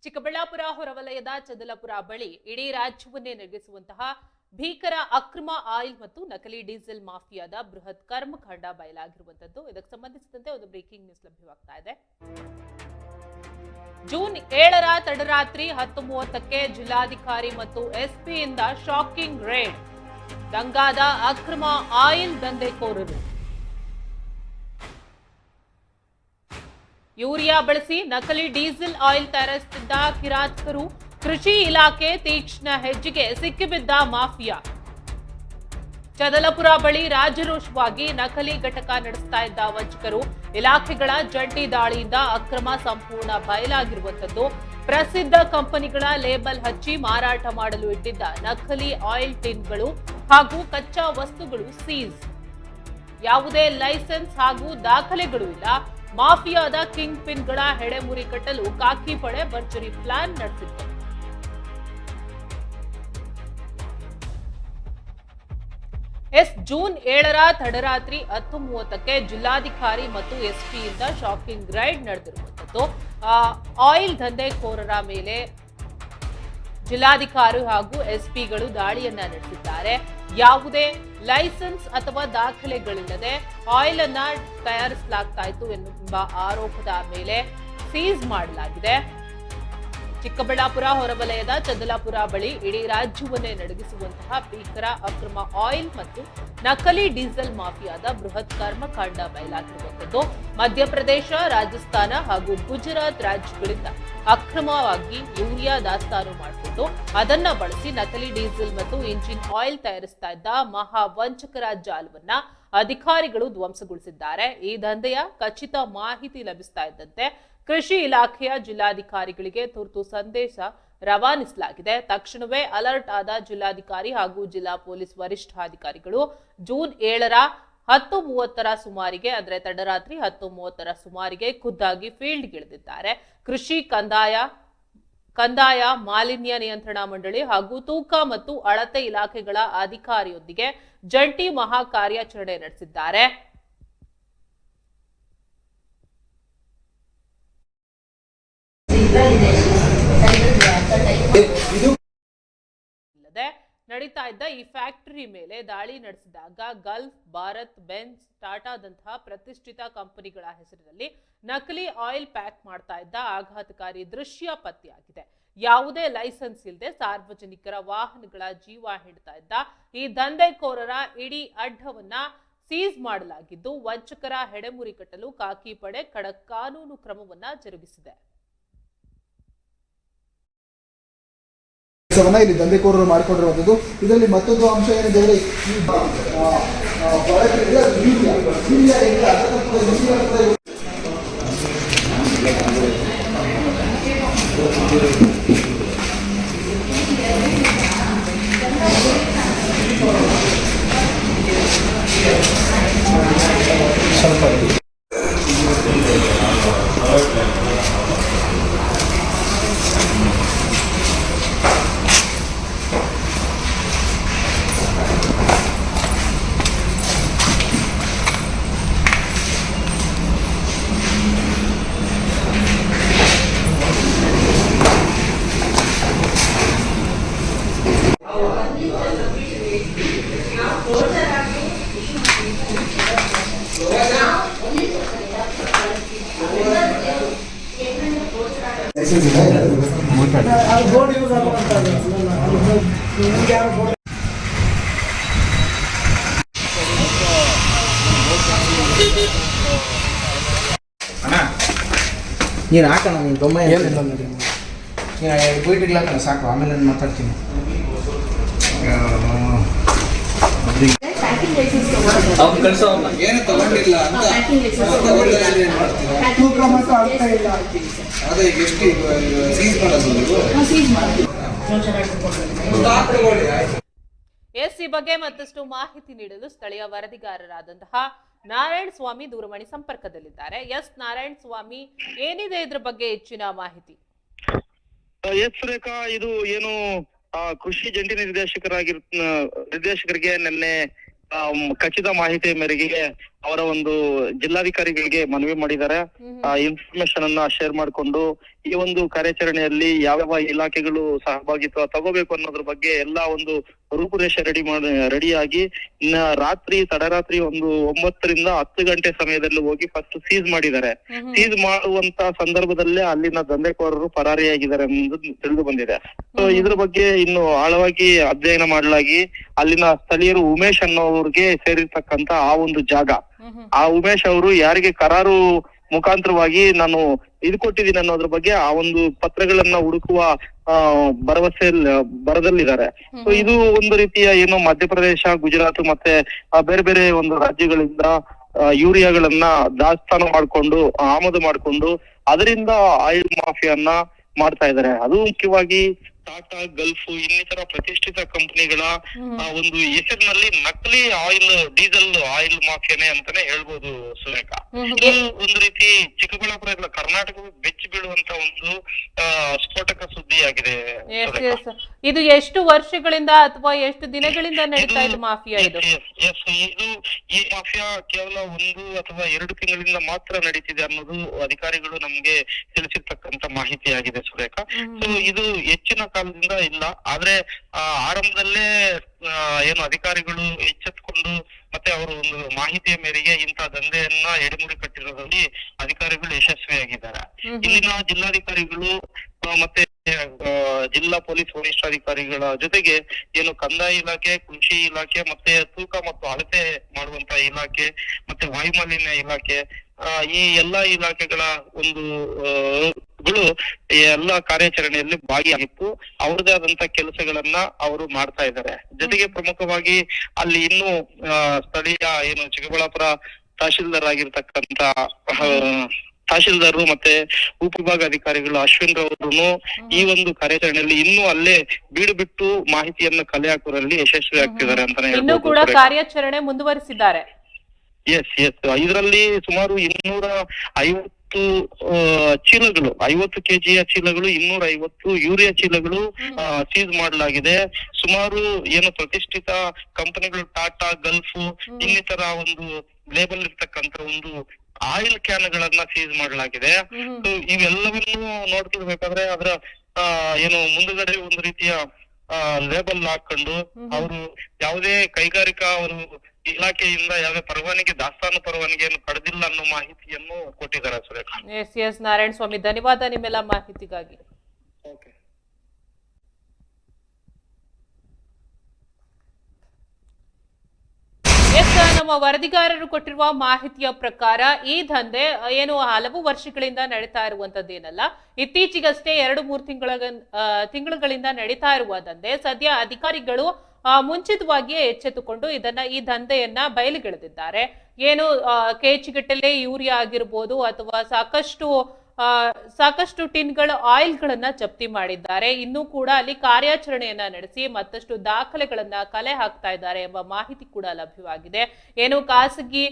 ಚಿಕ್ಕಬಳ್ಳಾಪುರ ಹೊರವಲಯದ ಚದಲಪುರ ಬಳಿ ಇಡೀ ರಾಜ್ಯವನ್ನೇ ನಗಿಸುವಂತಹ ಭೀಕರ ಅಕ್ರಮ ಆಯಿಲ್ ಮತ್ತು ನಕಲಿ ಡೀಸೆಲ್ ಮಾಫಿಯಾದ ಬೃಹತ್ ಕರ್ಮಕಾಂಡ ಬಯಲಾಗಿರುವಂತದ್ದು. ಇದಕ್ಕೆ ಸಂಬಂಧಿಸಿದಂತೆ ಒಂದು ಬ್ರೇಕಿಂಗ್ ನ್ಯೂಸ್ ಲಭ್ಯವಾಗ್ತಾ ಇದೆ. ಜೂನ್ 7ರ ತಡರಾತ್ರಿ 10:30ಕ್ಕೆ ಜಿಲ್ಲಾಧಿಕಾರಿ ಮತ್ತು ಎಸ್ಪಿಯಿಂದ ಶಾಕಿಂಗ್ ರೇಡ್. ದಂಗಾದ ಅಕ್ರಮ ಆಯಿಲ್ ದಂಧೆಕೋರರು. ಯೂರಿಯಾ ಬಳಸಿ ನಕಲಿ ಡೀಸೆಲ್ ಆಯಿಲ್ ತಯಾರಿಸುತ್ತಿದ್ದ ಕಿರಾತಕರು. ಕೃಷಿ ಇಲಾಖೆ ತೀಕ್ಷ್ಣ ಹೆಜ್ಜೆಗೆ ಸಿಕ್ಕಿಬಿದ್ದ ಮಾಫಿಯಾ. ಚದಲಪುರ ಬಳಿ ರಾಜರೋಷವಾಗಿ ನಕಲಿ ಘಟಕ ನಡೆಸ್ತಾ ಇದ್ದ ವಂಚಕರು. ಇಲಾಖೆಗಳ ಜಂಟಿ ದಾಳಿಯಿಂದ ಅಕ್ರಮ ಸಂಪೂರ್ಣ ಬಯಲಾಗಿರುವಂತದ್ದು. ಪ್ರಸಿದ್ಧ ಕಂಪನಿಗಳ ಲೇಬಲ್ ಹಚ್ಚಿ ಮಾರಾಟ ಮಾಡಲು ಇಟ್ಟಿದ್ದ ನಕಲಿ ಆಯಿಲ್ ಟಿನ್ಗಳು ಹಾಗೂ ಕಚ್ಚಾ ವಸ್ತುಗಳು ಸೀಸ್. ಯಾವುದೇ ಲೈಸೆನ್ಸ್ ಹಾಗೂ ದಾಖಲೆಗಳು ಇಲ್ಲ. ಮಾಫಿಯಾದ ಕಿಂಗ್ ಪಿನ್ಗಳ ಹೆಡೆಮುರಿ ಕಟ್ಟಲು ಖಾಕಿ ಪಡೆ ಭರ್ಜರಿ ಪ್ಲಾನ್ ನಡೆಸಿತ್ತು. ಜೂನ್ 7ರ ತಡರಾತ್ರಿ 10:30ಕ್ಕೆ ಜಿಲ್ಲಾಧಿಕಾರಿ ಮತ್ತು ಎಸ್ಪಿಯಿಂದ ಶಾಕಿಂಗ್ ರೈಡ್ ನಡೆದಿರುವಂತದ್ದು. ಆಯಿಲ್ ದಂಧೆಕೋರರ ಮೇಲೆ ಜಿಲ್ಲಾಧಿಕಾರಿ ಹಾಗೂ ಎಸ್ಪಿಗಳು ದಾಳಿಯನ್ನ ನಡೆಸಿದ್ದಾರೆ. ಯಾವುದೇ ಲೈಸೆನ್ಸ್ ಅಥವಾ ದಾಖಲೆಗಳಿಲ್ಲದೆ ಆಯಿಲ್ ಅನ್ನ ತಯಾರಿಸಲಾಗ್ತಾ ಇತ್ತು ಎನ್ನುವ ಆರೋಪದ ಮೇಲೆ ಸೀಸ್ ಮಾಡಲಾಗಿದೆ. ಚಿಕ್ಕಬಳ್ಳಾಪುರ ಹೊರವಲಯದ ಚದಲಾಪುರ ಬಳಿ ಇಡೀ ರಾಜ್ಯವನ್ನೇ ನಡಗಿಸುವಂತಹ ಭೀಕರ ಅಕ್ರಮ ಆಯಿಲ್ ಮತ್ತು ನಕಲಿ ಡೀಸೆಲ್ ಮಾಫಿಯಾದ ಬೃಹತ್ ಕರ್ಮಕಾಂಡ ಬಯಲಾಗಿರುವಂತದ್ದು. ಮಧ್ಯಪ್ರದೇಶ, ರಾಜಸ್ಥಾನ ಹಾಗೂ ಗುಜರಾತ್ ರಾಜ್ಯಗಳಿಂದ ಅಕ್ರಮವಾಗಿ ಯೂರಿಯಾ ದಾಸ್ತಾನು ಮಾಡಿಕೊಂಡು ಅದನ್ನ ಬಳಸಿ ನಕಲಿ ಡೀಸೆಲ್ ಮತ್ತು ಇಂಜಿನ್ ಆಯಿಲ್ ತಯಾರಿಸ್ತಾ ಇದ್ದ ಮಹಾ ವಂಚಕರ ಜಾಲವನ್ನ ಅಧಿಕಾರಿಗಳು ಧ್ವಂಸಗೊಳಿಸಿದ್ದಾರೆ. ಈ ದಂಧೆಯ ಖಚಿತ ಮಾಹಿತಿ ಲಭಿಸ್ತಾ ಇದ್ದಂತೆ ಕೃಷಿ ಇಲಾಖೆಯ ಜಿಲ್ಲಾಧಿಕಾರಿಗಳಿಗೆ ತುರ್ತು ಸಂದೇಶ ರವಾನಿಸಲಾಗಿದೆ. ತಕ್ಷಣವೇ ಅಲರ್ಟ್ ಆದ ಜಿಲ್ಲಾಧಿಕಾರಿ ಹಾಗೂ ಜಿಲ್ಲಾ ಪೊಲೀಸ್ ವರಿಷ್ಠಾಧಿಕಾರಿಗಳು ಜೂನ್ 7ರ 10:30ರ ಸುಮಾರಿಗೆ, ಅಂದ್ರೆ ತಡರಾತ್ರಿ 10:30ರ ಸುಮಾರಿಗೆ ಖುದ್ದಾಗಿ ಫೀಲ್ಡ್ಗಿಳಿದಿದ್ದಾರೆ. ಕೃಷಿ, ಕಂದಾಯ, ಮಾಲಿನ್ಯ ನಿಯಂತ್ರಣ ಮಂಡಳಿ ಹಾಗೂ ತೂಕ ಮತ್ತು ಅಳತೆ ಇಲಾಖೆಗಳ ಅಧಿಕಾರಿಯೊಂದಿಗೆ ಜಂಟಿ ಮಹಾ ಕಾರ್ಯಾಚರಣೆ ನಡೆಸಿದ್ದಾರೆ. ನಡೀತಾ ಇದ್ದ ಈ ಫ್ಯಾಕ್ಟರಿ ಮೇಲೆ ದಾಳಿ ನಡೆಸಿದಾಗ ಗಲ್ಫ್, ಭಾರತ್, ಬೆನ್ಸ್, ಟಾಟಾದಂತಹ ಪ್ರತಿಷ್ಠಿತ ಕಂಪನಿಗಳ ಹೆಸರಿನಲ್ಲಿ ನಕಲಿ ಆಯಿಲ್ ಪ್ಯಾಕ್ ಮಾಡ್ತಾ ಇದ್ದ ಆಘಾತಕಾರಿ ದೃಶ್ಯ ಪತ್ತೆಯಾಗಿದೆ. ಯಾವುದೇ ಲೈಸೆನ್ಸ್ ಇಲ್ಲದೆ ಸಾರ್ವಜನಿಕರ ವಾಹನಗಳ ಜೀವ ಹಿಡ್ತಾ ಇದ್ದ ಈ ದಂಧೆಕೋರರ ಇಡೀ ಅಡ್ಡವನ್ನ ಸೀಸ್ ಮಾಡಲಾಗಿದ್ದು, ವಂಚಕರ ಹೆಡೆಮುರಿ ಕಟ್ಟಲು ಖಾಕಿ ಪಡೆ ಖಡಕ್ ಕಾನೂನು ಕ್ರಮವನ್ನ ಜರುಗಿಸಿದೆ. ಇಲ್ಲಿ ದಂಧೆಕೋರರು ಮಾಡಿಕೊಂಡಿರುವಂಥದ್ದು. ಇದರಲ್ಲಿ ಮತ್ತೊಂದು ಅಂಶ ಏನಿದೆ, ನೀನು ಹಾಕೋಣ, ನೀನು ತೊಂಬೈ ಬೀಟಿಗೆ ಹಾಕೋಣ ಸಾಕು, ಆಮೇಲೆ ನಾನು ಮಾತಾಡ್ತೀನಿ. ಏನು ತಗೊಂಡಿಲ್ಲ ಅಂತ ಅದೇ ಎಷ್ಟು ಸೀಸ್ ಮಾಡೋದು. ಈ ಬಗ್ಗೆ ಮತ್ತಷ್ಟು ಮಾಹಿತಿ ನೀಡಲು ಸ್ಥಳೀಯ ವರದಿಗಾರರಾದಂತಹ ನಾರಾಯಣ ಸ್ವಾಮಿ ದೂರವಾಣಿ ಸಂಪರ್ಕದಲ್ಲಿದ್ದಾರೆ. ಎಸ್ ನಾರಾಯಣ ಸ್ವಾಮಿ, ಏನಿದೆ ಇದ್ರ ಬಗ್ಗೆ ಹೆಚ್ಚಿನ ಮಾಹಿತಿ? ಎಸ್ ರೇಖಾ, ಇದು ಏನು ಕೃಷಿ ಜಂಟಿ ನಿರ್ದೇಶಕರಿಗೆ ನಿನ್ನೆ ಖಚಿತ ಮಾಹಿತಿ ಮೇರೆಗೆ ಅವರ ಒಂದು ಜಿಲ್ಲಾಧಿಕಾರಿಗಳಿಗೆ ಮನವಿ ಮಾಡಿದ್ದಾರೆ. ಇನ್ಫಾರ್ಮೇಶನ್ ಅನ್ನ ಶೇರ್ ಮಾಡಿಕೊಂಡು ಈ ಒಂದು ಕಾರ್ಯಾಚರಣೆಯಲ್ಲಿ ಯಾವ ಇಲಾಖೆಗಳು ಸಹಭಾಗಿತ್ವ ತಗೋಬೇಕು ಅನ್ನೋದ್ರ ಬಗ್ಗೆ ಎಲ್ಲಾ ಒಂದು ರೂಪುರೇಷೆ ರೆಡಿಯಾಗಿ ರಾತ್ರಿ ತಡರಾತ್ರಿ ಒಂದು 9 ರಿಂದ 10 ಗಂಟೆ ಸಮಯದಲ್ಲಿ ಹೋಗಿ ಫಸ್ಟ್ ಸೀಸ್ ಮಾಡಿದ್ದಾರೆ. ಸೀಸ್ ಮಾಡುವಂತ ಸಂದರ್ಭದಲ್ಲೇ ಅಲ್ಲಿನ ದಂಧೆಕೋರರು ಪರಾರಿಯಾಗಿದ್ದಾರೆ ಅನ್ನೋದು ತಿಳಿದು ಬಂದಿದೆ. ಸೊ ಇದ್ರ ಬಗ್ಗೆ ಇನ್ನು ಆಳವಾಗಿ ಅಧ್ಯಯನ ಮಾಡಲಾಗಿ ಅಲ್ಲಿನ ಸ್ಥಳೀಯರು ಉಮೇಶ್ ಅನ್ನೋರ್ಗೆ ಸೇರಿರ್ತಕ್ಕಂತ ಆ ಒಂದು ಜಾಗ, ಆ ಉಮೇಶ್ ಅವರು ಯಾರಿಗೆ ಕರಾರು ಮುಖಾಂತರವಾಗಿ ನಾನು ಇದು ಕೊಟ್ಟಿದ್ದೀನಿ ಅನ್ನೋದ್ರ ಬಗ್ಗೆ ಆ ಒಂದು ಪತ್ರಗಳನ್ನ ಹುಡುಕುವ ಬರದಲ್ಲಿದ್ದಾರೆ. ಸೊ ಇದು ಒಂದು ರೀತಿಯ ಏನು ಮಧ್ಯಪ್ರದೇಶ, ಗುಜರಾತ್ ಮತ್ತೆ ಬೇರೆ ಬೇರೆ ಒಂದು ರಾಜ್ಯಗಳಿಂದ ಯೂರಿಯಾಗಳನ್ನ ದಾಸ್ತಾನು ಮಾಡ್ಕೊಂಡು ಆಮದು ಮಾಡ್ಕೊಂಡು ಅದರಿಂದ ಆಯಿಲ್ ಮಾಫಿಯಾನ ಮಾಡ್ತಾ ಇದ್ದಾರೆ. ಅದು ಮುಖ್ಯವಾಗಿ ಟಾಟಾ, ಗಲ್ಫ್ ಇನ್ನಿತರ ಪ್ರತಿಷ್ಠಿತ ಕಂಪನಿಗಳ ಒಂದು ಹೆಸರಿನಲ್ಲಿ ನಕಲಿ ಡೀಸೆಲ್ ಆಯಿಲ್ ಮಾಫಿಯಾನೆ ಅಂತಾನೆ ಹೇಳ್ಬೋದು ಸುರೇಖಾ. ಇದು ಒಂದು ರೀತಿ ಚಿಕ್ಕಬಳ್ಳಾಪುರ ಇಲ್ಲ ಕರ್ನಾಟಕವು ಬೆಚ್ಚಿ ಬೀಳುವಂತ ಒಂದು ಸ್ಫೋಟಕ ಸುದ್ದಿಯಾಗಿದೆ. ಇದು ಎಷ್ಟು ವರ್ಷಗಳಿಂದ ಅಥವಾ ಎಷ್ಟು ದಿನಗಳಿಂದ ನಡೀತಾ ಇದೆ ಮಾಫಿಯಾ? ಇದು ಈ ಮಾಫಿಯಾ ಕೇವಲ 1 ಅಥವಾ 2 ತಿಂಗಳಿಂದ ಮಾತ್ರ ನಡೀತಿದೆ ಅನ್ನೋದು ಅಧಿಕಾರಿಗಳು ನಮ್ಗೆ ತಿಳಿಸಿರ್ತಕ್ಕಂತ ಮಾಹಿತಿಯಾಗಿದೆ ಸುರೇಖಾ. ಸೊ ಇದು ಹೆಚ್ಚಿನ ಕಾಲದಿಂದ ಇಲ್ಲ, ಆದ್ರೆ ಆರಂಭದಲ್ಲೇ ಏನು ಅಧಿಕಾರಿಗಳು ಎಚ್ಚೆತ್ತುಕೊಂಡು ಮತ್ತೆ ಅವರು ಒಂದು ಮಾಹಿತಿಯ ಮೇರೆಗೆ ಇಂತಹ ದಂಧೆಯನ್ನ ಎಡೆಮುಡಿ ಕಟ್ಟಿರೋದ್ರಲ್ಲಿ ಅಧಿಕಾರಿಗಳು ಯಶಸ್ವಿಯಾಗಿದ್ದಾರೆ. ಇಲ್ಲಿನ ಜಿಲ್ಲಾಧಿಕಾರಿಗಳು ಮತ್ತೆ ಜಿಲ್ಲಾ ಪೊಲೀಸ್ ವರಿಷ್ಠಾಧಿಕಾರಿಗಳ ಜೊತೆಗೆ ಏನು ಕಂದಾಯ ಇಲಾಖೆ, ಕೃಷಿ ಇಲಾಖೆ ಮತ್ತೆ ತೂಕ ಮತ್ತು ಅಳತೆ ಮಾಡುವಂತ ಇಲಾಖೆ ಮತ್ತೆ ವಾಯುಮಾಲಿನ್ಯ ಇಲಾಖೆ, ಈ ಎಲ್ಲಾ ಇಲಾಖೆಗಳ ಒಂದು ಎಲ್ಲಾ ಕಾರ್ಯಾಚರಣೆಯಲ್ಲಿ ಭಾಗಿಯಾಗಿತ್ತು. ಅವ್ರದೇ ಆದಂತ ಕೆಲಸಗಳನ್ನ ಅವರು ಮಾಡ್ತಾ ಇದ್ದಾರೆ. ಜೊತೆಗೆ ಪ್ರಮುಖವಾಗಿ ಅಲ್ಲಿ ಇನ್ನು ಸ್ಥಳೀಯ ಏನು ಚಿಕ್ಕಬಳ್ಳಾಪುರ ತಹಶೀಲ್ದಾರ್ ಆಗಿರ್ತಕ್ಕಂತ ತಹಶೀಲ್ದಾರರು ಮತ್ತೆ ಉಪವಿಭಾಗಾಧಿಕಾರಿಗಳು ಅಶ್ವಿನ್ ರವರು ಈ ಒಂದು ಕಾರ್ಯಾಚರಣೆಯಲ್ಲಿ ಇನ್ನೂ ಅಲ್ಲೇ ಬೀಡು ಬಿಟ್ಟು ಮಾಹಿತಿಯನ್ನು ಕಲೆ ಹಾಕುವಲ್ಲಿ ಯಶಸ್ವಿ ಆಗ್ತಿದ್ದಾರೆ ಅಂತಾನೆ ಹೇಳ್ಬೋದು. ಕಾರ್ಯಾಚರಣೆ ಮುಂದುವರಿಸಿದ್ದಾರೆ. ಎಸ್ ಇದರಲ್ಲಿ ಸುಮಾರು 250 ಚೀಲಗಳು, 50 ಕೆಜಿಯ ಚೀಲಗಳು, 250 ಯೂರಿಯಾ ಚೀಲಗಳು ಸೀಸ್ ಮಾಡಲಾಗಿದೆ. ಸುಮಾರು ಏನು ಪ್ರತಿಷ್ಠಿತ ಕಂಪನಿಗಳು ಟಾಟಾ, ಗಲ್ಫ್ ಇನ್ನಿತರ ಒಂದು ಲೇಬಲ್ ಇರ್ತಕ್ಕಂತ ಒಂದು ಆಯಿಲ್ ಕ್ಯಾನ್ಗಳನ್ನ ಸೀಸ್ ಮಾಡಲಾಗಿದೆ. ಇವೆಲ್ಲವನ್ನು ನೋಡ್ತಿರ್ಬೇಕಾದ್ರೆ ಅದರ ಏನು ಮುಂದುಗಡೆ ಒಂದು ರೀತಿಯ ಲೇಬಲ್ ಹಾಕೊಂಡು ಅವರು ಯಾವುದೇ ಕೈಗಾರಿಕಾ ಅವರು ಇಲಾಖೆಯಿಂದ ಯಾವುದೇ ಪರವಾನಗಿ, ದಾಸ್ತಾನು ಪರವಾನಗಿಯನ್ನು ಪಡೆದಿಲ್ಲ ಅನ್ನೋ ಮಾಹಿತಿಯನ್ನು ಕೊಟ್ಟಿದ್ದಾರೆ ಸುರೇಖಾ. ಎಸ್ ನಾರಾಯಣ ಸ್ವಾಮಿ, ಧನ್ಯವಾದ ನಿಮ್ಮೆಲ್ಲ ಮಾಹಿತಿಗಾಗಿ. ನಮ್ಮ ವರದಿಗಾರರು ಕೊಟ್ಟಿರುವ ಮಾಹಿತಿಯ ಪ್ರಕಾರ ಈ ದಂಧೆ ಏನು ಹಲವು ವರ್ಷಗಳಿಂದ ನಡೀತಾ ಇರುವಂತದ್ದೇನಲ್ಲ, ಇತ್ತೀಚೆಗಷ್ಟೇ 2-3 ತಿಂಗಳುಗಳಿಂದ ನಡೀತಾ ಇರುವ ದಂಧೆ. ಸದ್ಯ ಅಧಿಕಾರಿಗಳು ಮುಂಚಿತವಾಗಿಯೇ ಎಚ್ಚೆತ್ತುಕೊಂಡು ಈ ದಂಧೆಯನ್ನ ಬಯಲಿಗೆಳೆದಿದ್ದಾರೆ. ಏನು ಕೆಜಿಗಟ್ಟಲೆ ಯೂರಿಯಾ ಆಗಿರ್ಬೋದು ಅಥವಾ ಸಾಕಷ್ಟು ಟಿನ್ಗಳ ಆಯಿಲ್ಗಳನ್ನ ಜಪ್ತಿ ಮಾಡಿದ್ದಾರೆ. ಇನ್ನೂ ಕೂಡ ಅಲ್ಲಿ ಕಾರ್ಯಾಚರಣೆಯನ್ನ ನಡೆಸಿ ಮತ್ತಷ್ಟು ದಾಖಲೆಗಳನ್ನ ಕಲೆ ಹಾಕ್ತಾ ಇದ್ದಾರೆ ಎಂಬ ಮಾಹಿತಿ ಕೂಡ ಲಭ್ಯವಾಗಿದೆ. ಏನು ಖಾಸಗಿ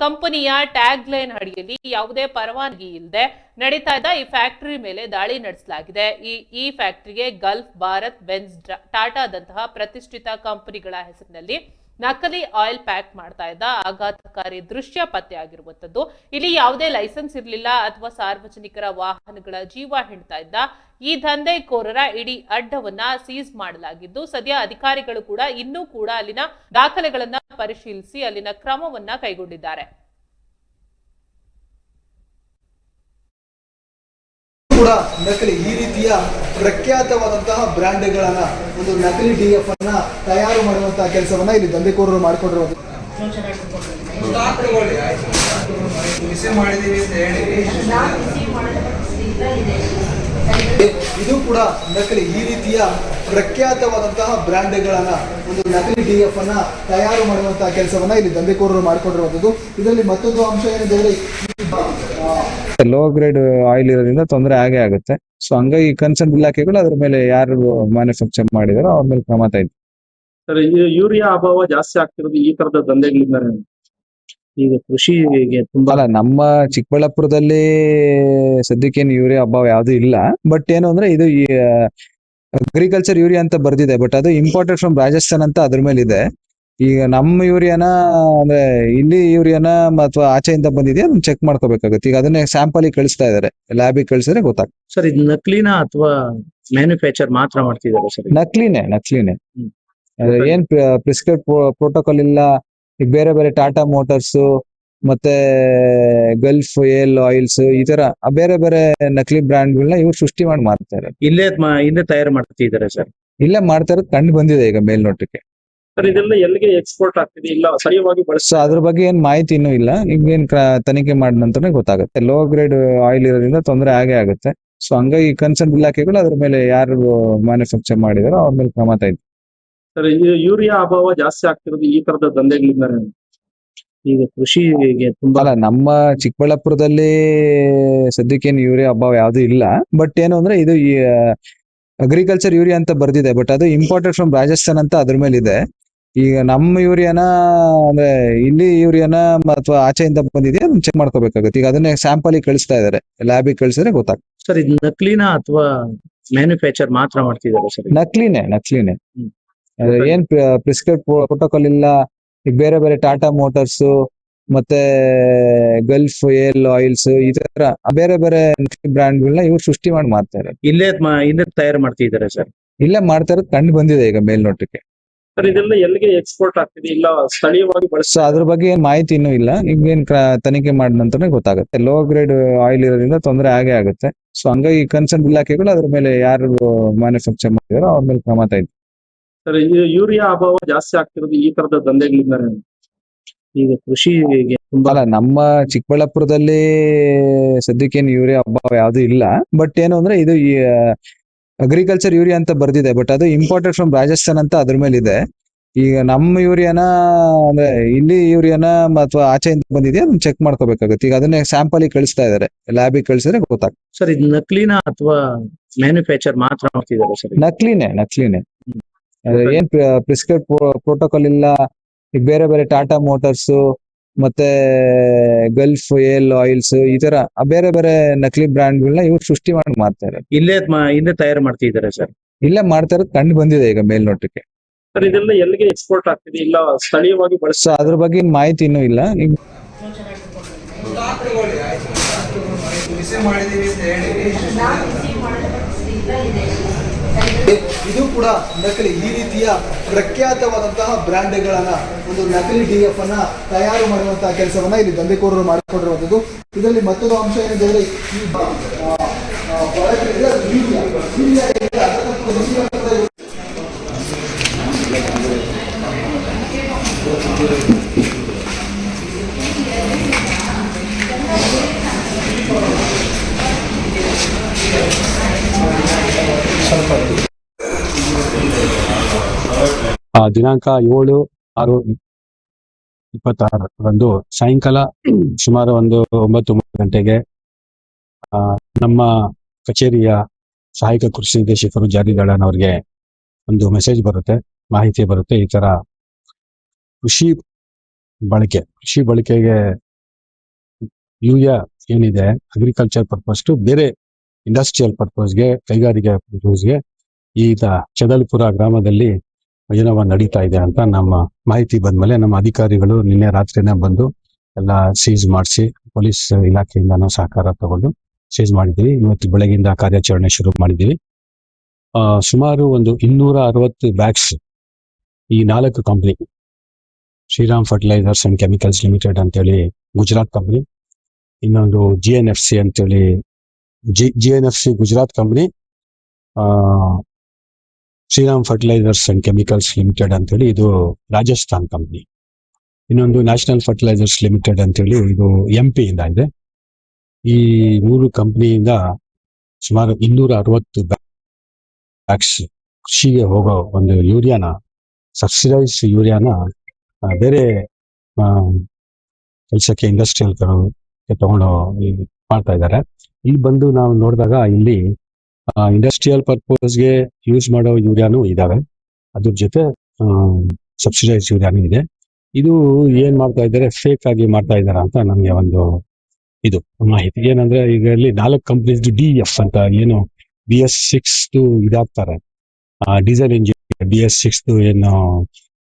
ಕಂಪನಿಯ ಟ್ಯಾಗ್ ಲೈನ್ ಅಡಿಯಲ್ಲಿ ಯಾವುದೇ ಪರವಾನಗಿ ಇಲ್ಲದೆ ನಡೀತಾ ಇದ್ದ ಈ ಫ್ಯಾಕ್ಟರಿ ಮೇಲೆ ದಾಳಿ ನಡೆಸಲಾಗಿದೆ. ಈ ಫ್ಯಾಕ್ಟರಿಗೆ ಗಲ್ಫ್, ಭಾರತ್, ಬೆನ್ಸ್, ಟಾಟಾದಂತಹ ಪ್ರತಿಷ್ಠಿತ ಕಂಪನಿಗಳ ಹೆಸರಿನಲ್ಲಿ ನಕಲಿ ಆಯಿಲ್ ಪ್ಯಾಕ್ ಮಾಡ್ತಾ ಇದ್ದ ಆಘಾತಕಾರಿ ದೃಶ್ಯ ಪತ್ತೆ ಆಗಿರುವಂತದ್ದು. ಇಲ್ಲಿ ಯಾವುದೇ ಲೈಸೆನ್ಸ್ ಇರಲಿಲ್ಲ ಅಥವಾ ಸಾರ್ವಜನಿಕರ ವಾಹನಗಳ ಜೀವ ಹಿಂಡ್ತಾ ಇದ್ದ ಈ ದಂಧೆಕೋರರ ಇಡೀ ಅಡ್ಡವನ್ನ ಸೀಸ್ ಮಾಡಲಾಗಿದ್ದು, ಸದ್ಯ ಅಧಿಕಾರಿಗಳು ಕೂಡ ಇನ್ನೂ ಕೂಡ ಅಲ್ಲಿನ ದಾಖಲೆಗಳನ್ನ ಪರಿಶೀಲಿಸಿ ಅಲ್ಲಿನ ಕ್ರಮವನ್ನ ಕೈಗೊಂಡಿದ್ದಾರೆ. ಕೂಡ ನಕಲಿ ಈ ರೀತಿಯ ಪ್ರಖ್ಯಾತವಾದಂತಹ ಬ್ರ್ಯಾಂಡ್ಗಳನ್ನ ಒಂದು ನಕಲಿ DF ಅನ್ನ ತಯಾರು ಮಾಡುವಂತಹ ಕೆಲಸವನ್ನ ಇಲ್ಲಿ ದಂಧೆಕೋರರು ಮಾಡಿಕೊಂಡಿರುವುದು. ಇದು ಕೂಡ ನಕಲಿ ಈ ರೀತಿಯ ಪ್ರಖ್ಯಾತವಾದಂತಹ ಬ್ರ್ಯಾಂಡ್ಗಳನ್ನ ಒಂದು ನಕಲಿ DF ಅನ್ನ ತಯಾರು ಮಾಡುವಂತಹ ಕೆಲಸವನ್ನ ಇಲ್ಲಿ ದಂಧೆಕೋರರು ಮಾಡಿಕೊಂಡಿರುವಂತದ್ದು. ಇದರಲ್ಲಿ ಮತ್ತೊಂದು ಅಂಶ ಏನಿದೆ, ಲೋ ಗ್ರೇಡ್ ಆಯಿಲ್ ಇರೋದ್ರಿಂದ ತೊಂದರೆ ಆಗೇ ಆಗುತ್ತೆ. ಸೊ ಹಂಗಾಗಿ ಕನ್ಸರ್ನ್ ಇಲಾಖೆಗಳು ಅದ್ರ ಮೇಲೆ ಯಾರು ಮ್ಯಾನುಫ್ಯಾಕ್ಚರ್ ಮಾಡಿದಾರೋ ಅವ್ರ ಮೇಲೆ ಕ್ರಮ ತಗೊಂಡು. ಸರ್, ಯೂರಿಯಾ ಅಭಾವ ಜಾಸ್ತಿ ಆಗ್ತಿರೋದು ಈ ತರದ ದಂಧೆಗಳಿಂದ. ಈಗ ಕೃಷಿಗೆ ತುಂಬಾ ನಮ್ಮ ಚಿಕ್ಕಬಳ್ಳಾಪುರದಲ್ಲಿ ಸದ್ಯಕ್ಕೇನು ಯೂರಿಯಾ ಅಭಾವ ಯಾವ್ದು ಇಲ್ಲ. ಬಟ್ ಏನು ಅಂದ್ರೆ ಇದು ಅಗ್ರಿಕಲ್ಚರ್ ಯೂರಿಯಾ ಅಂತ ಬರ್ದಿದೆ, ಬಟ್ ಅದು ಇಂಪೋರ್ಟೆಡ್ ಫ್ರಮ್ ರಾಜಸ್ಥಾನ್ ಅಂತ ಅದ್ರ ಮೇಲೆ ಇದೆ. ಈಗ ನಮ್ಮ ಯೂರಿಯಾನ ಅಂದ್ರೆ ಇಲ್ಲಿ ಯೂರಿಯಾನ ಅಥವಾ ಆಚೆಯಿಂದ ಬಂದಿದೆಯಾ ಅದನ್ನ ಚೆಕ್ ಮಾಡ್ಕೋಬೇಕಾಗುತ್ತೆ. ಈಗ ಅದನ್ನೇ ಸ್ಯಾಂಪಲ್ ಕಳಿಸ್ತಾ ಇದಾರೆ, ಲ್ಯಾಬಿಗೆ ಕಳಿಸಿದ್ರೆ ಗೊತ್ತಾಗ್ತದೆ. ಸರ್ ಇದು ನಕಲಿನ ಅಥವಾ ಮ್ಯಾನುಫ್ಯಾಕ್ಚರ್ ಮಾತ್ರ ಮಾಡ್ತಿದ್ದಾರೆ ಸರ್? ನಕಲಿನೇ. ಹ್ಮ್. ಏನ್ ಪ್ರಿಸ್ಕ್ರೈಬ್ ಪ್ರೋಟೋಕಾಲ್ ಇಲ್ಲ. ಈಗ ಬೇರೆ ಬೇರೆ ಟಾಟಾ ಮೋಟಾರ್ಸ್ ಮತ್ತೆ ಗಲ್ಫ್ ಏಲ್ ಆಯಿಲ್ಸ್ ಈ ತರ ಬೇರೆ ಬೇರೆ ನಕಲಿ ಬ್ರ್ಯಾಂಡ್ಗಳನ್ನ ಇವ್ರು ಸೃಷ್ಟಿ ಮಾಡಿ ಮಾರ್ತಾರೆ. ಇಲ್ಲೇ ತಯಾರು ಮಾಡ್ತಿದ್ದಾರೆ ಸರ್? ಇಲ್ಲೇ ಮಾಡ್ತಾ ಇರೋದು ಕಂಡು ಬಂದಿದೆ ಈಗ ಮೇಲ್ನೋಟಕ್ಕೆ. ಸರ್ ಇದೆಲ್ಲ ಎಲ್ಲಿಗೆ ಎಕ್ಸ್ಪೋರ್ಟ್ ಆಗ್ತಿದೆ, ಇಲ್ಲ ಸರಿಯಾಗಿ ಸೊ ಅದ್ರ ಬಗ್ಗೆ ಏನ್ ಮಾಹಿತಿ ಇನ್ನೂ ಇಲ್ಲ. ಈಗೇನ್ ತನಿಖೆ ಮಾಡಿದ ನಂತರನೇ ಗೊತ್ತಾಗುತ್ತೆ. ಲೋ ಗ್ರೇಡ್ ಆಯಿಲ್ ಇರೋದ್ರಿಂದ ತೊಂದರೆ ಆಗೇ ಆಗುತ್ತೆ. ಸೊ ಹಂಗಾಗಿ ಕನ್ಸರ್ನ್ ಇಲಾಖೆಗಳು ಅದ್ರ ಮೇಲೆ ಯಾರು ಮ್ಯಾನುಫ್ಯಾಕ್ಚರ್ ಮಾಡಿದಾರೋ ಅವ್ರ ಮೇಲೆ ಕ್ರಮ ತೆಗೆದು. ಸರ್ ಯೂರಿಯಾ ಅಭಾವ ಜಾಸ್ತಿ ಆಗ್ತಿರೋದು ಈ ತರದ ದಂಧೆಗಳಿಂದ. ಈಗ ಕೃಷಿಗೆ ತುಂಬಾ ಅಲ್ಲ, ನಮ್ಮ ಚಿಕ್ಕಬಳ್ಳಾಪುರದಲ್ಲಿ ಸದ್ಯಕ್ಕೇನು ಯೂರಿಯಾ ಅಭಾವ ಯಾವ್ದು ಇಲ್ಲ. ಬಟ್ ಏನು ಅಂದ್ರೆ ಇದು ಅಗ್ರಿಕಲ್ಚರ್ ಯೂರಿಯಾ ಅಂತ ಬರ್ದಿದೆ, ಬಟ್ ಅದು ಇಂಪೋರ್ಟೆಡ್ ಫ್ರಮ್ ರಾಜಸ್ಥಾನ್ ಅಂತ ಅದ್ರ ಮೇಲೆ ಇದೆ. ಈಗ ನಮ್ಮ ಯೂರಿಯಾನ ಅಂದ್ರೆ ಇಲ್ಲಿ ಯೂರಿಯಾನ ಅಥವಾ ಆಚೆಯಿಂದ ಬಂದಿದೆಯಾ ಅದನ್ನ ಚೆಕ್ ಮಾಡ್ಕೋಬೇಕಾಗುತ್ತೆ. ಈಗ ಅದನ್ನೇ ಸ್ಯಾಂಪಲ್ ಕಳಿಸ್ತಾ ಇದಾರೆ, ಲ್ಯಾಬಿಗೆ ಕಳಿಸಿದ್ರೆ ಗೊತ್ತಾಗ್ತದೆ. ಸರ್ ಇದು ನಕಲಿನ ಅಥವಾ ಮ್ಯಾನುಫ್ಯಾಕ್ಚರ್ ಮಾತ್ರ ಮಾಡ್ತಿದ್ದಾರೆ ಸರ್? ನಕಲಿನೇ. ಹ್ಮ್. ಏನ್ ಪ್ರಿಸ್ಕ್ರೈಬ್ ಪ್ರೋಟೋಕಾಲ್ ಇಲ್ಲ. ಈಗ ಬೇರೆ ಬೇರೆ ಟಾಟಾ ಮೋಟಾರ್ಸ್ ಮತ್ತೆ ಗಲ್ಫ್ ಏಲ್ ಆಯಿಲ್ಸ್ ಈ ತರ ಬೇರೆ ಬೇರೆ ಬ್ರ್ಯಾಂಡ್ಗಳನ್ನ ಇವ್ರು ಸೃಷ್ಟಿ ಮಾಡಿ ಮಾರ್ತಾರೆ. ಇಲ್ಲೇ ತಯಾರು ಮಾಡ್ತಿದ್ದಾರೆ ಸರ್? ಇಲ್ಲೇ ಮಾಡ್ತಾ ಇರೋದು ಕಂಡು ಬಂದಿದೆ ಈಗ ಮೇಲ್ನೋಟಕ್ಕೆ. ಸರ್ ಇದೆಲ್ಲ ಎಲ್ಲಿಗೆ ಎಕ್ಸ್ಪೋರ್ಟ್ ಆಗ್ತಿದೆ, ಇಲ್ಲ ಸ್ಥಳೀಯವಾಗಿ ಸೊ ಅದ್ರ ಬಗ್ಗೆ ಏನ್ ಮಾಹಿತಿ ಇನ್ನೂ ಇಲ್ಲ. ಈಗೇನ್ ತನಿಖೆ ಮಾಡಿದ ನಂತರನೇ ಗೊತ್ತಾಗುತ್ತೆ. ಲೋ ಗ್ರೇಡ್ ಆಯಿಲ್ ಇರೋದ್ರಿಂದ ತೊಂದರೆ ಆಗೇ ಆಗುತ್ತೆ. ಸೊ ಹಂಗಾಗಿ ಕನ್ಸರ್ನ್ ಇಲಾಖೆಗಳು ಅದ್ರ ಮೇಲೆ ಯಾರು ಮ್ಯಾನುಫ್ಯಾಕ್ಚರ್ ಮಾಡಿದಾರೋ ಅವ್ರ ಮೇಲೆ ಕ್ರಮ ತೆಗೆದು. ಸರ್ ಯೂರಿಯಾ ಅಭಾವ ಜಾಸ್ತಿ ಆಗ್ತಿರೋದು ಈ ತರದ ದಂಧೆಗಳಿಂದ. ಈಗ ಕೃಷಿಗೆ ತುಂಬಾ ಅಲ್ಲ, ನಮ್ಮ ಚಿಕ್ಕಬಳ್ಳಾಪುರದಲ್ಲಿ ಸದ್ಯಕ್ಕೇನು ಯೂರಿಯಾ ಅಭಾವ ಯಾವ್ದು ಇಲ್ಲ. ಬಟ್ ಏನು ಅಂದ್ರೆ ಇದು ಅಗ್ರಿಕಲ್ಚರ್ ಯೂರಿಯಾ ಅಂತ ಬರ್ದಿದೆ, ಬಟ್ ಅದು ಇಂಪೋರ್ಟೆಡ್ ಫ್ರಮ್ ರಾಜಸ್ಥಾನ್ ಅಂತ ಅದ್ರ ಮೇಲೆ ಇದೆ. ಈಗ ನಮ್ಮ ಯೂರಿಯಾನ ಅಂದ್ರೆ ಇಲ್ಲಿ ಯೂರಿಯಾನ ಅಥವಾ ಆಚೆಯಿಂದ ಬಂದಿದೆಯಾ ಅದನ್ನ ಚೆಕ್ ಮಾಡ್ಕೋಬೇಕಾಗುತ್ತೆ. ಈಗ ಅದನ್ನೇ ಸ್ಯಾಂಪಲ್ ಕಳಿಸ್ತಾ ಇದಾರೆ, ಲ್ಯಾಬಿಗೆ ಕಳಿಸಿದ್ರೆ ಗೊತ್ತಾಗ್ತದೆ. ಸರ್ ಇದು ನಕಲಿನ ಅಥವಾ ಮ್ಯಾನುಫ್ಯಾಕ್ಚರ್ ಮಾತ್ರ ಮಾಡ್ತಿದ್ದಾರೆ ಸರ್? ನಕಲಿನೇ. ಏನ್ ಪ್ರಿಸ್ಕ್ರೈಬ್ ಪ್ರೋಟೋಕಾಲ್ ಇಲ್ಲ. ಈಗ ಬೇರೆ ಬೇರೆ ಟಾಟಾ ಮೋಟಾರ್ಸ್ ಮತ್ತೆ ಗಲ್ಫ್ ಏಲ್ ಆಯಿಲ್ಸ್ ಈ ತರ ಬೇರೆ ಬೇರೆ ನಕಲಿ ಬ್ರ್ಯಾಂಡ್ಗಳನ್ನ ಇವ್ರು ಸೃಷ್ಟಿ ಮಾಡಿ ಮಾರ್ತಾರೆ. ಇಲ್ಲೇ ತಯಾರು ಮಾಡ್ತಿದ್ದಾರೆ ಸರ್? ಇಲ್ಲೇ ಮಾಡ್ತಾ ಇರೋದು ಕಂಡು ಬಂದಿದೆ ಈಗ ಮೇಲ್ನೋಟಕ್ಕೆ. ಸರ್ ಇದೆಲ್ಲ ಎಲ್ಲಿಗೆ ಎಕ್ಸ್ಪೋರ್ಟ್ ಆಗ್ತಿದೆ, ಇಲ್ಲ ಸ್ಥಳೀಯವಾಗಿ ಸೊ ಅದ್ರ ಬಗ್ಗೆ ಏನ್ ಮಾಹಿತಿ ಇನ್ನೂ ಇಲ್ಲ. ಈಗ ಇದು ಕೂಡ ನಕಲಿ. ಈ ರೀತಿಯ ಪ್ರಖ್ಯಾತವಾದಂತಹ ಬ್ರ್ಯಾಂಡ್ಗಳನ್ನ ಒಂದು ನಕಲಿ DF ಅನ್ನ ತಯಾರು ಮಾಡುವಂತಹ ಕೆಲಸವನ್ನ ಇಲ್ಲಿ ದಂಧೆಕೋರರು ಮಾಡಿಕೊಂಡಿರುವಂಥದ್ದು. ಇದರಲ್ಲಿ ಮತ್ತೊಂದು ಅಂಶ ಏನೆಂದರೆ ಈ ದಿನಾಂಕ 7/6/26 ಸಾಯಂಕಾಲ ಸುಮಾರು ಒಂದು 9 ಗಂಟೆಗೆ ನಮ್ಮ ಕಚೇರಿಯ ಸಹಾಯಕ ಕೃಷಿ ನಿರ್ದೇಶಕರು ಜಾರಿದಾಳನ್ ಅವರಿಗೆ ಒಂದು ಮೆಸೇಜ್ ಬರುತ್ತೆ, ಮಾಹಿತಿ ಬರುತ್ತೆ. ಈ ತರ ಕೃಷಿ ಬಳಕೆಗೆ ಯೂರಿಯಾ ಏನಿದೆ ಅಗ್ರಿಕಲ್ಚರ್ ಪರ್ಪಸ್ ಟು ಬೇರೆ ಇಂಡಸ್ಟ್ರಿಯಲ್ ಪರ್ಪಸ್ಗೆ, ಕೈಗಾರಿಕೆ ಪರ್ಪಸ್ಗೆ ಈಗ ಚದಲ್ಪುರ ಗ್ರಾಮದಲ್ಲಿ ಏನವ ನಡೀತಾ ಇದೆ ಅಂತ ನಮ್ಮ ಮಾಹಿತಿ ಬಂದ್ಮೇಲೆ ನಮ್ಮ ಅಧಿಕಾರಿಗಳು ನಿನ್ನೆ ರಾತ್ರಿನೇ ಬಂದು ಎಲ್ಲ ಸೀಸ್ ಮಾಡಿಸಿ ಪೊಲೀಸ್ ಇಲಾಖೆಯಿಂದನೂ ಸಹಕಾರ ತಗೊಂಡು ಸೀಸ್ ಮಾಡಿದ್ದೀವಿ. ಇವತ್ತು ಬೆಳಗಿಂದ ಕಾರ್ಯಾಚರಣೆ ಶುರು ಮಾಡಿದ್ದೀವಿ. ಸುಮಾರು ಒಂದು 260 ಬ್ಯಾಗ್ಸ್ ಈ 4 company, Shriram fertilisers and chemicals limited ಅಂತೇಳಿ ಗುಜರಾತ್ ಕಂಪ್ನಿ, ಇನ್ನೊಂದು GNFC ಅಂತೇಳಿ GNFC Gujarat company, Shriram fertilisers and chemicals limited ಅಂತೇಳಿ ಇದು ರಾಜಸ್ಥಾನ್ ಕಂಪ್ನಿ, ಇನ್ನೊಂದು ನ್ಯಾಷನಲ್ ಫರ್ಟಿಲೈಸರ್ಸ್ ಲಿಮಿಟೆಡ್ ಅಂತೇಳಿ ಇದು MP ಇಂದ ಇದೆ. ಈ 3 ಕಂಪ್ನಿಯಿಂದ ಸುಮಾರು 260 ಬ್ಯಾಗ್ಸ್ ಕೃಷಿಗೆ ಹೋಗೋ ಒಂದು ಯೂರಿಯಾನ, ಸಬ್ಸಿಡೈಸ್ ಯೂರಿಯಾನ ಬೇರೆ ಕೆಲಸಕ್ಕೆ ಇಂಡಸ್ಟ್ರಿಯಲ್ ತಗೊಂಡು ಮಾಡ್ತಾ ಇದ್ದಾರೆ. ಇಲ್ಲಿ ಬಂದು ನಾವು ನೋಡಿದಾಗ ಇಲ್ಲಿ ಇಂಡಸ್ಟ್ರಿಯಲ್ ಪರ್ಪಸ್ಗೆ ಯೂಸ್ ಮಾಡೋ ಯೂರಿಯಾನು ಇದಾವೆ, ಅದ್ರ ಜೊತೆ ಸಬ್ಸಿಡೈಸ್ ಯೂರಿಯಾನು ಇದೆ. ಇದು ಏನ್ ಮಾಡ್ತಾ ಇದ್ದಾರೆ, ಫೇಕ್ ಆಗಿ ಮಾಡ್ತಾ ಇದಾರೆ ಅಂತ ನಮ್ಗೆ ಒಂದು ಇದು ಮಾಹಿತಿ. ಏನಂದ್ರೆ ಈಗ ಇಲ್ಲಿ 4 ಕಂಪ್ನೀಸ್ DF ಅಂತ ಏನು BS6 ಇದಾಗ್ತಾರೆ, ಡೀಸೆಲ್ ಇಂಜಿನ್ BS6 ಏನು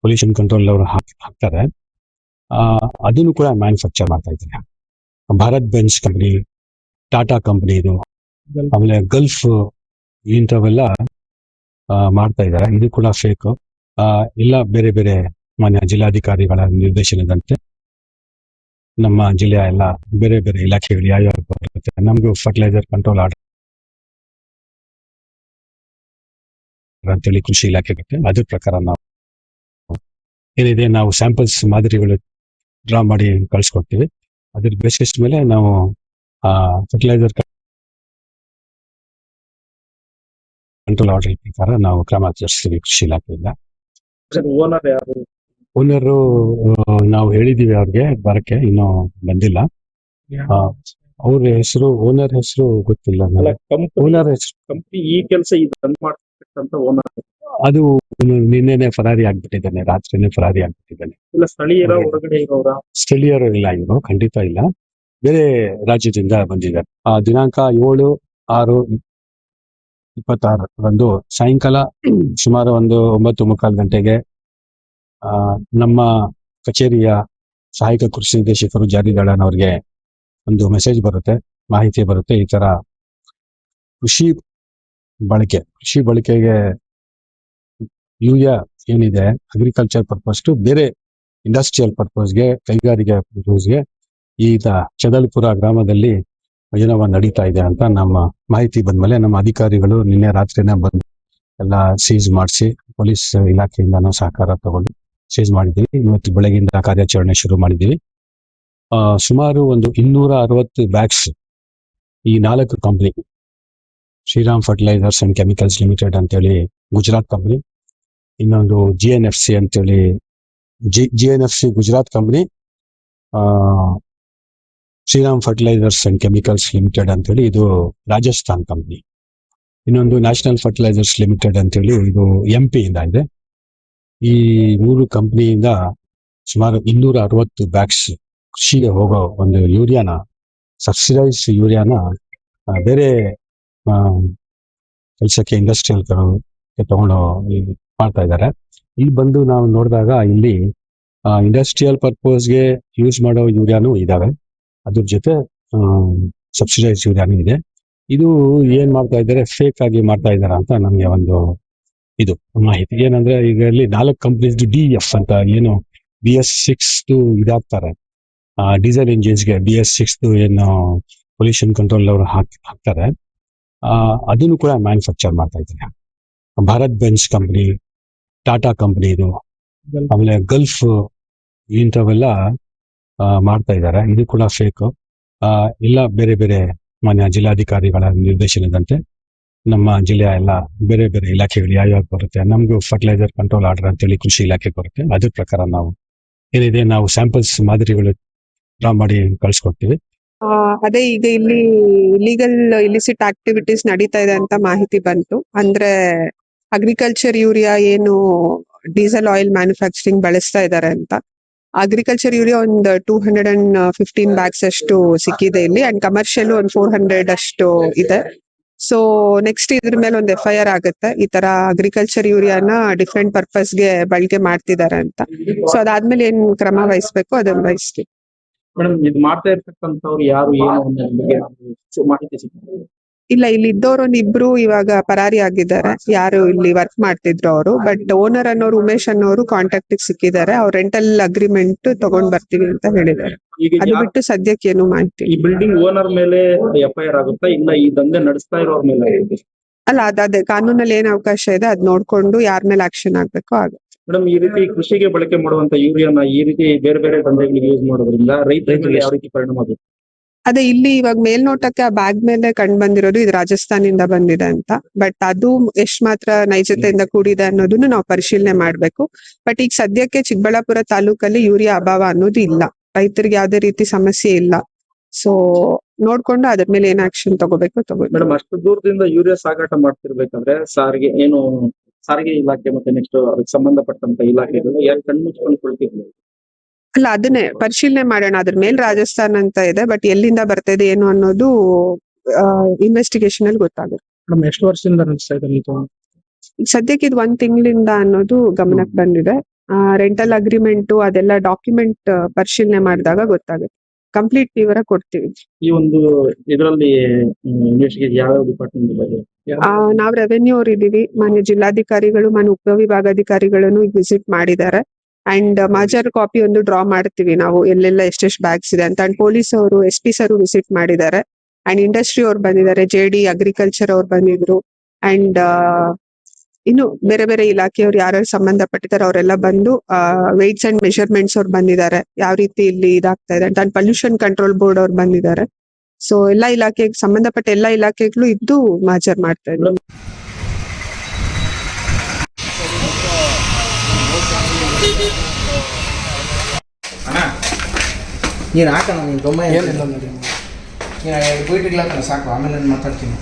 ಪೊಲ್ಯೂಷನ್ ಕಂಟ್ರೋಲ್ ಅವರು ಹಾಕ್ತಾರೆ. ಅದನ್ನು ಕೂಡ ಮ್ಯಾನುಫ್ಯಾಕ್ಚರ್ ಮಾಡ್ತಾ ಇದ್ದಾರೆ. Bharat bench company, Tata company ಇದು, ಆಮೇಲೆ ಗಲ್ಫ್ ಇಂಥವೆಲ್ಲ ಮಾಡ್ತಾ ಇದ್ದಾರೆ. ಇದು ಕೂಡ ಫೇಕ್. ಎಲ್ಲ ಬೇರೆ ಬೇರೆ ಮಾನ್ಯ ಜಿಲ್ಲಾಧಿಕಾರಿಗಳ ನಿರ್ದೇಶನದಂತೆ ನಮ್ಮ ಜಿಲ್ಲೆಯ ಎಲ್ಲ ಬೇರೆ ಬೇರೆ ಇಲಾಖೆಗಳು ಯಾವ್ಯಾವ ಬರುತ್ತೆ, ನಮಗೂ ಫರ್ಟಿಲೈಸರ್ ಕಂಟ್ರೋಲ್ ಆರ್ಡರ್ ಅಂತೇಳಿ ಕೃಷಿ ಇಲಾಖೆ ಬರುತ್ತೆ. ಅದ್ರ ಪ್ರಕಾರ ನಾವು ಏನಿದೆ ನಾವು ಸ್ಯಾಂಪಲ್ಸ್ ಮಾದರಿಗಳು ಡ್ರಾ ಮಾಡಿ ಕಳ್ಸಿಕೊಡ್ತೀವಿ. ಅದ್ರ ಬೇಸಿಸ್ ಮೇಲೆ ನಾವು ಫರ್ಟಿಲೈಸರ್ ಕಂಟ್ರೋಲ್ ಆರ್ಡರ್ ಪ್ರಕಾರ ನಾವು ಕ್ರಮ ಜರುಗಿಸ್ತೀವಿ ಕೃಷಿ ಇಲಾಖೆಯಿಂದ. ಓನರ್ ಯಾರು? ಓನರು ನಾವು ಹೇಳಿದೀವಿ ಅವ್ರಿಗೆ ಬರಕ್ಕೆ, ಇನ್ನೂ ಬಂದಿಲ್ಲ. ಅವ್ರ ಹೆಸರು, ಓನರ್ ಹೆಸರು ಗೊತ್ತಿಲ್ಲ. ಓನರ್ ಹೆಸರು ಕಂಪ್ನಿ ಈ ಕೆಲಸ ಇದನ್ನ ಮಾಡ್ತಕ್ಕಂತ ಓನರ್ ಅದು ನಿನ್ನೆನೆ ಫರಾರಿ ಆಗ್ಬಿಟ್ಟಿದ್ದಾನೆ, ರಾತ್ರಿನೇ ಫರಾರಿ ಆಗ್ಬಿಟ್ಟಿದ್ದಾನೆ. ಇಲ್ಲ ಸ್ಥಳೀಯರ ಹೊರಗಡೆ ಇರೋರ? ಸ್ಥಳೀಯರು ಇಲ್ಲ, ಇವರು ಖಂಡಿತ ಇಲ್ಲ, ಬೇರೆ ರಾಜ್ಯದಿಂದ ಬಂದಿದ್ದಾರೆ. ದಿನಾಂಕ 7/6/26 ಸಾಯಂಕಾಲ ಸುಮಾರು ಒಂದು 9:15 ಗಂಟೆಗೆ ನಮ್ಮ ಕಚೇರಿಯ ಸಹಾಯಕ ಕೃಷಿ ನಿರ್ದೇಶಕರು ಜಾರಿದಾಳನ್ ಅವ್ರಿಗೆ ಒಂದು ಮೆಸೇಜ್ ಬರುತ್ತೆ, ಮಾಹಿತಿ ಬರುತ್ತೆ. ಈ ತರ ಕೃಷಿ ಬಳಕೆಗೆ ಯೂರಿಯಾ ಏನಿದೆ ಅಗ್ರಿಕಲ್ಚರ್ ಪರ್ಪಸ್ ಟು ಬೇರೆ ಇಂಡಸ್ಟ್ರಿಯಲ್ ಪರ್ಪಸ್ಗೆ, ಕೈಗಾರಿಕೆ ಪರ್ಪಸ್ಗೆ ಈ ಚದಲ್ಪುರ ಗ್ರಾಮದಲ್ಲಿ ಯೋಜನೆ ನಡೀತಾ ಇದೆ ಅಂತ ನಮ್ಮ ಮಾಹಿತಿ ಬಂದ್ಮೇಲೆ ನಮ್ಮ ಅಧಿಕಾರಿಗಳು ನಿನ್ನೆ ರಾತ್ರಿನೇ ಬಂದು ಎಲ್ಲ ಸೀಸ್ ಮಾಡಿಸಿ, ಪೊಲೀಸ್ ಇಲಾಖೆಯಿಂದನೂ ಸಹಕಾರ ತಗೊಂಡು ಸೀಸ್ ಮಾಡಿದ್ದೀವಿ. ಇವತ್ತು ಬೆಳಗಿಂದ ಕಾರ್ಯಾಚರಣೆ ಶುರು ಮಾಡಿದ್ದೀವಿ. ಸುಮಾರು ಒಂದು 260 ಬ್ಯಾಗ್ಸ್ ಈ 4 company, Shriram fertilisers and chemicals limited ಅಂತೇಳಿ ಗುಜರಾತ್ ಕಂಪ್ನಿ, ಇನ್ನೊಂದು GNFC ಅಂತೇಳಿ GNFC Gujarat company, Shriram fertilisers and chemicals limited ಅಂತೇಳಿ ಇದು ರಾಜಸ್ಥಾನ್ ಕಂಪ್ನಿ, ಇನ್ನೊಂದು ನ್ಯಾಷನಲ್ ಫರ್ಟಿಲೈಸರ್ಸ್ ಲಿಮಿಟೆಡ್ ಅಂತೇಳಿ ಇದು MP ಇಂದ ಇದೆ. ಈ 3 ಕಂಪ್ನಿಯಿಂದ ಸುಮಾರು 260 ಬ್ಯಾಗ್ಸ್ ಕೃಷಿಗೆ ಹೋಗೋ ಒಂದು ಯೂರಿಯಾನ, ಸಬ್ಸಿಡೈಸ್ ಯೂರಿಯಾನ ಬೇರೆ ಕೆಲಸಕ್ಕೆ ಇಂಡಸ್ಟ್ರಿಯಲ್ ತಗೊಂಡು ಮಾಡ್ತಾ ಇದ್ದಾರೆ. ಇಲ್ಲಿ ಬಂದು ನಾವು ನೋಡಿದಾಗ ಇಲ್ಲಿ ಇಂಡಸ್ಟ್ರಿಯಲ್ ಪರ್ಪಸ್ಗೆ ಯೂಸ್ ಮಾಡೋ ಯೂರಿಯಾನು ಇದಾವೆ, ಅದ್ರ ಜೊತೆ ಸಬ್ಸಿಡೈಸ್ ಯೂರಿಯಾನು ಇದೆ. ಇದು ಏನ್ ಮಾಡ್ತಾ ಇದ್ದಾರೆ, ಫೇಕ್ ಆಗಿ ಮಾಡ್ತಾ ಇದ್ದಾರೆ ಅಂತ ನಮ್ಗೆ ಒಂದು ಇದು ಮಾಹಿತಿ. ಏನಂದ್ರೆ ಈಗ ಇಲ್ಲಿ 4 ಕಂಪ್ನೀಸ್ DEF ಅಂತ ಏನು BS6 ಇದಾಗ್ತಾರೆ ಡೀಸೆಲ್ ಇಂಜಿನ್ಸ್ಗೆ, BS6 ಏನು ಪೊಲ್ಯೂಷನ್ ಕಂಟ್ರೋಲ್ ಅವರು ಹಾಕ್ತಾರೆ, ಅದನ್ನು ಕೂಡ ಮ್ಯಾನುಫ್ಯಾಕ್ಚರ್ ಮಾಡ್ತಾ ಇದ್ದಾರೆ. Bharat bench company, Tata company ಇದು, ಆಮೇಲೆ ಗಲ್ಫ್ ಇಂಥವೆಲ್ಲ ಮಾಡ್ತಾ ಇದ್ದಾರೆ. ಇದು ಕೂಡ ಫೇಕ್. ಎಲ್ಲ ಬೇರೆ ಬೇರೆ ಮಾನ್ಯ ಜಿಲ್ಲಾಧಿಕಾರಿಗಳ ನಿರ್ದೇಶನದಂತೆ ನಮ್ಮ ಜಿಲ್ಲೆಯ ಎಲ್ಲ ಬೇರೆ ಬೇರೆ ಇಲಾಖೆಗಳು ಯಾವ್ಯಾವ ಬರುತ್ತೆ, ನಮಗೂ ಫರ್ಟಿಲೈಸರ್ ಕಂಟ್ರೋಲ್ ಆರ್ಡರ್ ಅಂತೇಳಿ ಕೃಷಿ ಇಲಾಖೆ ಬರುತ್ತೆ. ಅದ್ರ ಪ್ರಕಾರ ನಾವು ಏನಿದೆ ನಾವು ಸ್ಯಾಂಪಲ್ಸ್ ಮಾದರಿಗಳು ಡ್ರಾ ಮಾಡಿ ಕಳ್ಸಿಕೊಡ್ತೀವಿ. ಅದೇ ಈಗ ಇಲ್ಲಿ ಇಲಿಸಿಟ್ ಆಕ್ಟಿವಿಟೀಸ್ ನಡೀತಾ ಇದೆ ಅಂತ ಮಾಹಿತಿ ಬಂತು. ಅಂದ್ರೆ ಅಗ್ರಿಕಲ್ಚರ್ ಯೂರಿಯಾ ಏನು ಡೀಸೆಲ್ ಆಯಿಲ್ ಮ್ಯಾನುಫ್ಯಾಕ್ಚರಿಂಗ್ ಬಳಸ್ತಾ ಇದ್ದಾರೆ ಅಂತ. ಅಗ್ರಿಕಲ್ಚರ್ ಯೂರಿಯಾ ಒಂದು 215 ಬ್ಯಾಗ್ಸ್ ಅಷ್ಟು ಸಿಕ್ಕಿದೆ ಇಲ್ಲಿ, ಅಂಡ್ ಕಮರ್ಷಿಯಲ್ ಒಂದು 400 ಅಷ್ಟು ಇದೆ. ಸೊ ನೆಕ್ಸ್ಟ್ ಇದ್ರ ಮೇಲೆ ಒಂದು FIR ಆಗುತ್ತೆ, ಈ ತರ ಅಗ್ರಿಕಲ್ಚರ್ ಯೂರಿಯಾನ ಡಿಫ್ರೆಂಟ್ ಪರ್ಪಸ್ಗೆ ಬಳಕೆ ಮಾಡ್ತಿದ್ದಾರೆ ಅಂತ. ಸೊ ಅದಾದ್ಮೇಲೆ ಏನ್ ಕ್ರಮ ವಹಿಸ್ಬೇಕು ಅದನ್ನ ವಹಿಸ್ತೀವಿ. ಮೇಡಮ್, ಇದು ಮಾಡ್ತಾ ಇರ್ತಕ್ಕಂಥವ್ರು ಯಾರು, ಏನು ಮಾಹಿತಿ ಸಿಗ್ತದೆ? ಇಲ್ಲ, ಇಲ್ಲಿ ಇದ್ದವ್ರು ಒಂದಿಬ್ರು ಇವಾಗ ಪರಾರಿ ಆಗಿದ್ದಾರೆ, ಯಾರು ಇಲ್ಲಿ ವರ್ಕ್ ಮಾಡ್ತಿದ್ರು ಅವರು. ಬಟ್ ಓನರ್ ಅನ್ನೋರು ಉಮೇಶ್ ಅನ್ನೋರು ಕಾಂಟ್ಯಾಕ್ಟ್ ಸಿಕ್ಕಿದ್ದಾರೆ, ಅವ್ರು ರೆಂಟಲ್ ಅಗ್ರಿಮೆಂಟ್ ತಗೊಂಡ್ ಬರ್ತೀವಿ ಅಂತ ಹೇಳಿದ್ದಾರೆ. ಈಗ ಅದು ಬಿಟ್ಟು ಸದ್ಯಕ್ಕೆ ಏನು ಮಾಹಿತಿ. ಈ ಬಿಲ್ಡಿಂಗ್ ಓನರ್ ಮೇಲೆ FIR ಆಗುತ್ತಾ, ಇಲ್ಲ ಈ ದಂಧೆ ನಡೆಸ್ತಾ ಇರೋರ್ ಮೇಲೆ? ಅಲ್ಲ, ಅದೇ ಕಾನೂನಲ್ಲಿ ಏನ್ ಅವಕಾಶ ಇದೆ ಅದ್ ನೋಡ್ಕೊಂಡು ಯಾರ ಮೇಲೆ ಆಕ್ಷನ್ ಆಗ್ಬೇಕೋ ಆಗುತ್ತೆ. ಮೇಡಮ್, ಈ ರೀತಿ ಕೃಷಿಗೆ ಬಳಕೆ ಮಾಡುವಂತ ಯೂರಿಯಾನ ಈ ರೀತಿ ಬೇರೆ ಬೇರೆ ದಂಧೆಗಳಿಗೆ ಯೂಸ್ ಮಾಡೋದ್ರಿಂದ ರೈತರಿಗೆ ಯಾವ ರೀತಿ ಪರಿಣಾಮ ಆಗುತ್ತೆ? ಅದೇ ಇಲ್ಲಿ ಇವಾಗ ಮೇಲ್ನೋಟಕ್ಕೆ ಆ ಬ್ಯಾಗ್ ಮೇಲೆ ಕಂಡು ಬಂದಿರೋದು ಇದು ರಾಜಸ್ಥಾನಿಂದ ಬಂದಿದೆ ಅಂತ. ಬಟ್ ಅದು ಎಷ್ಟ್ ಮಾತ್ರ ನೈಜತೆಯಿಂದ ಕೂಡಿದೆ ಅನ್ನೋದನ್ನು ನಾವು ಪರಿಶೀಲನೆ ಮಾಡ್ಬೇಕು. ಬಟ್ ಈಗ ಸದ್ಯಕ್ಕೆ ಚಿಕ್ಕಬಳ್ಳಾಪುರ ತಾಲೂಕಲ್ಲಿ ಯೂರಿಯಾ ಅಭಾವ ಅನ್ನೋದು ಇಲ್ಲ, ರೈತರಿಗೆ ಯಾವ್ದೇ ರೀತಿ ಸಮಸ್ಯೆ ಇಲ್ಲ. ಸೊ ನೋಡ್ಕೊಂಡು ಅದ್ರ ಮೇಲೆ ಏನ್ ಆಕ್ಷನ್ ತಗೋಬೇಕು ತಗೋ. ಮೇಡಮ್, ಅಷ್ಟು ದೂರದಿಂದ ಯೂರಿಯಾ ಸಾಗಾಟ ಮಾಡ್ತಿರ್ಬೇಕಂದ್ರೆ ಸಾರಿಗೆ ಇಲಾಖೆ ಮತ್ತೆ ನೆಕ್ಸ್ಟ್ ಅದಕ್ಕೆ ಸಂಬಂಧಪಟ್ಟಂತ ಇಲಾಖೆಗಳು ಯಾರು ಕಣ್ಮುಚ್ಕೊಂಡು ಕೊಳ್ತಿದ್ರು? ಅಲ್ಲ, ಅದನ್ನೇ ಪರಿಶೀಲನೆ ಮಾಡೋಣ. ಅದ್ರ ಮೇಲೆ ರಾಜಸ್ಥಾನ್ ಅಂತ ಇದೆ, ಬಟ್ ಎಲ್ಲಿಂದ ಬರ್ತಿದೆ ಏನು ಅನ್ನೋದು ಇನ್ವೆಸ್ಟಿಗೇಷನ್ ಅಲ್ಲಿ ಗೊತ್ತಾಗುತ್ತೆ. ಮೇಡಮ್, ಎಷ್ಟು ವರ್ಷದಿಂದ ನಡೆಸ್ತಾ ಇದ್ದಾರೆ? ಸದ್ಯಕ್ಕೆ ಇದು 1 ತಿಂಗಳಿಂದ ಅನ್ನೋದು ಗಮನಕ್ಕೆ ಬಂದಿದೆ. ರೆಂಟಲ್ ಅಗ್ರಿಮೆಂಟು ಅದೆಲ್ಲ ಡಾಕ್ಯುಮೆಂಟ್ ಪರಿಶೀಲನೆ ಮಾಡಿದಾಗ ಗೊತ್ತಾಗುತ್ತೆ. ಕಂಪ್ಲೀಟ್ ವಿವರ ಕೊಡ್ತೀವಿ. ಈ ಒಂದು ಇದರಲ್ಲಿ ಇನ್ವೆಸ್ಟಿಗೇಟ್ ಯಾವ ಡಿಪಾರ್ಟ್ಮೆಂಟ್ ಇದೆ? ನಾವು ರೆವೆನ್ಯೂ ಅವ್ರು ಇದೀವಿ, ಮಾನ್ಯ ಜಿಲ್ಲಾಧಿಕಾರಿಗಳು ಮಾನ್ಯ ಉಪವಿಭಾಗಾಧಿಕಾರಿಗಳನ್ನು ವಿಸಿಟ್ ಮಾಡಿದ್ದಾರೆ. ಅಂಡ್ ಮಾಜರ್ ಕಾಪಿ ಒಂದು ಡ್ರಾ ಮಾಡ್ತೀವಿ ನಾವು ಎಲ್ಲೆಲ್ಲ ಎಷ್ಟೆಷ್ಟು ಬ್ಯಾಗ್ಸ್ ಇದೆ ಅಂತ. ಅಂಡ್ ಪೊಲೀಸ್ ಅವರು SP ಸರ್ ವಿಸಿಟ್ ಮಾಡಿದ್ದಾರೆ. ಅಂಡ್ ಇಂಡಸ್ಟ್ರಿ ಅವ್ರು ಬಂದಿದ್ದಾರೆ, JD ಅಗ್ರಿಕಲ್ಚರ್ ಅವ್ರು ಬಂದಿದ್ರು. ಅಂಡ್ ಇನ್ನು ಬೇರೆ ಬೇರೆ ಇಲಾಖೆಯವ್ರು ಯಾರ್ಯಾರು ಸಂಬಂಧಪಟ್ಟಿದ್ದಾರೆ ಅವರೆಲ್ಲ ಬಂದು ವೆಯ್ಟ್ಸ್ ಅಂಡ್ ಮೆಷರ್ಮೆಂಟ್ಸ್ ಅವ್ರು ಬಂದಿದ್ದಾರೆ, ಯಾವ ರೀತಿ ಇಲ್ಲಿ ಇದಾಗ್ತಾ ಇದೆ ಅಂತ. ಪೊಲ್ಯೂಷನ್ ಕಂಟ್ರೋಲ್ ಬೋರ್ಡ್ ಅವ್ರು ಬಂದಿದ್ದಾರೆ. ಸೊ ಎಲ್ಲಾ ಇಲಾಖೆಗೆ ಸಂಬಂಧಪಟ್ಟ ಎಲ್ಲಾ ಇಲಾಖೆಗಳು ಇದ್ದು ಮಾಜರ್ ಮಾಡ್ತಾ ಇದ್ರು. ಅಣ್ಣ ನೀನು ಹಾಕೋಣ ನೀನು ತೊಂಬೈ ಏನಿಲ್ಲ ನೋಡಿ. ನೀನು 2 ಬೀಟ್ ಹಾಕೋಣ ಸಾಕು, ಆಮೇಲೆ ನಾನು ಮಾತಾಡ್ತೀನಿ.